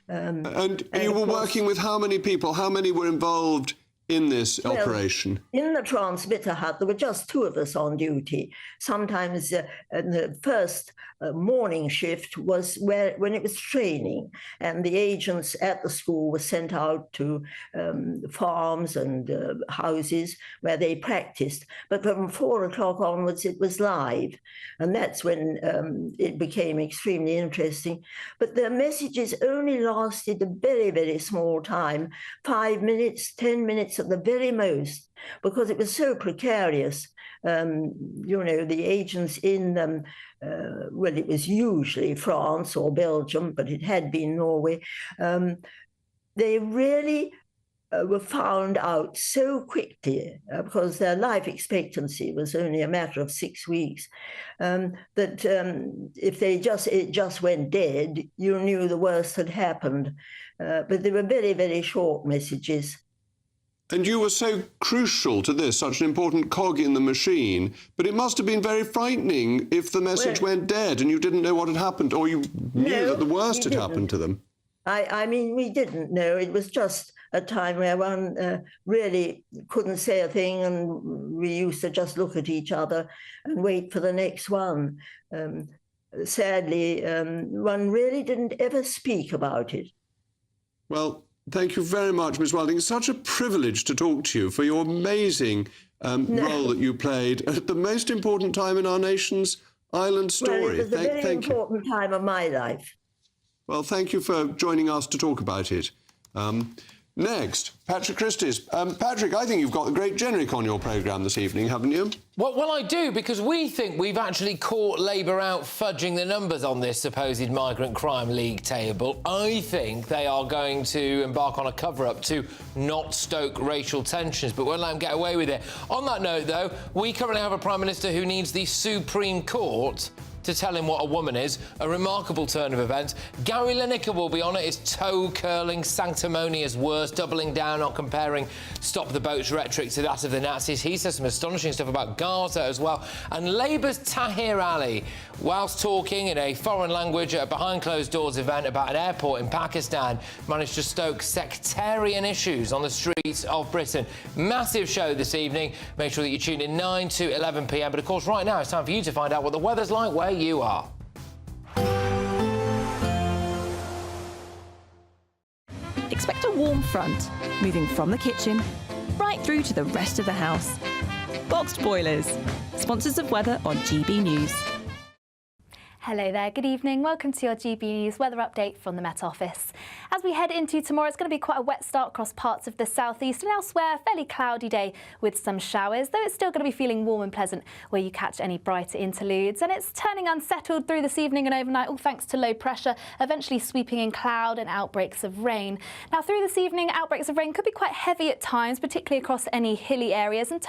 And you were working with how many people? How many were involved in this operation? In the transmitter hut, there were just 2 of us on duty. Sometimes the first morning shift was when it was training, and the agents at the school were sent out to farms and houses where they practiced. But from 4 o'clock onwards, it was live, and that's when it became extremely interesting. But the messages only lasted a very, very small time, 5 minutes, 10 minutes at the very most, because it was so precarious. You know, the agents in well, it was usually France or Belgium, but it had been Norway. They really were found out so quickly because their life expectancy was only a matter of 6 weeks, that if it just went dead, you knew the worst had happened. But they were very, very short messages. And you were so crucial to this, such an important cog in the machine, but it must have been very frightening if the message went dead and you didn't know what had happened, or you knew that the worst had happened to them. I mean, we didn't know. It was just a time where one really couldn't say a thing, and we used to just look at each other and wait for the next one. Sadly, one really didn't ever speak about it. Well, thank you very much, Ms. Wilding. It's such a privilege to talk to you for your amazing role that you played at the most important time in our nation's island story. Well, it was a very important time of my life. Well, thank you for joining us to talk about it. Next, Patrick Christys. Patrick, I think you've got the great generic on your programme this evening, haven't you? Well, I do, because we think we've actually caught Labour out fudging the numbers on this supposed migrant crime league table. I think they are going to embark on a cover-up to not stoke racial tensions, but won't let them get away with it. On that note, though, we currently have a Prime Minister who needs the Supreme Court to tell him what a woman is. A remarkable turn of events. Gary Lineker will be on it, his toe-curling, sanctimonious words, doubling down on comparing Stop the Boats rhetoric to that of the Nazis. He says some astonishing stuff about Gaza as well. And Labour's Tahir Ali, whilst talking in a foreign language at a behind-closed-doors event about an airport in Pakistan, managed to stoke sectarian issues on the streets of Britain. Massive show this evening. Make sure that you tune in 9 to 11 p.m. But, of course, right now it's time for you to find out what the weather's like where you are. Expect a warm front, moving from the kitchen right through to the rest of the house. Boxed Boilers, sponsors of weather on GB News. Hello there, good evening. Welcome to your GB News weather update from the Met Office. As we head into tomorrow, it's going to be quite a wet start across parts of the southeast and elsewhere. Fairly cloudy day with some showers, though it's still going to be feeling warm and pleasant where you catch any brighter interludes. And it's turning unsettled through this evening and overnight, all thanks to low pressure, eventually sweeping in cloud and outbreaks of rain. Now, through this evening, outbreaks of rain could be quite heavy at times, particularly across any hilly areas, and turning